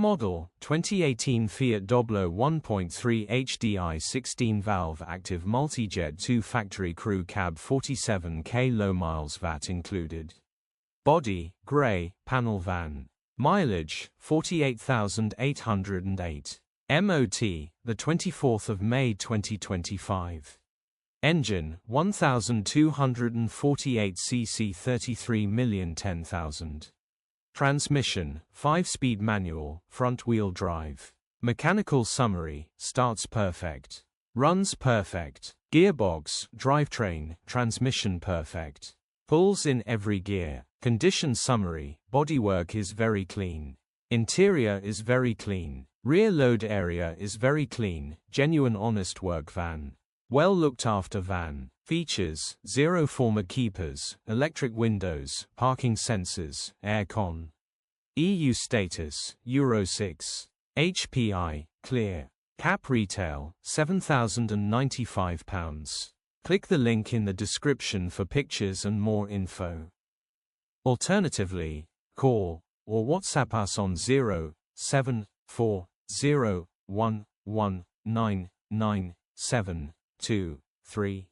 Model, 2018 Fiat Doblo 1.3 Hdi 16-valve active multijet 2-factory crew cab 47k low miles VAT included. Body, grey, panel van. Mileage, 48,808. MOT, the 24th of May 2025. Engine, 1,248 cc 33,010,000. Transmission, 5-speed manual, front-wheel drive. Mechanical summary, starts perfect. Runs perfect. Gearbox, drivetrain, transmission perfect. Pulls in every gear. Condition summary, bodywork is very clean. Interior is very clean. Rear load area is very clean, genuine honest work van. Well looked after van. Features, 0 former keepers, electric windows, parking sensors, aircon. EU status, Euro 6. HPI, clear. Cap retail, £7,095. Click the link in the description for pictures and more info. Alternatively, call or WhatsApp us on 07401199723.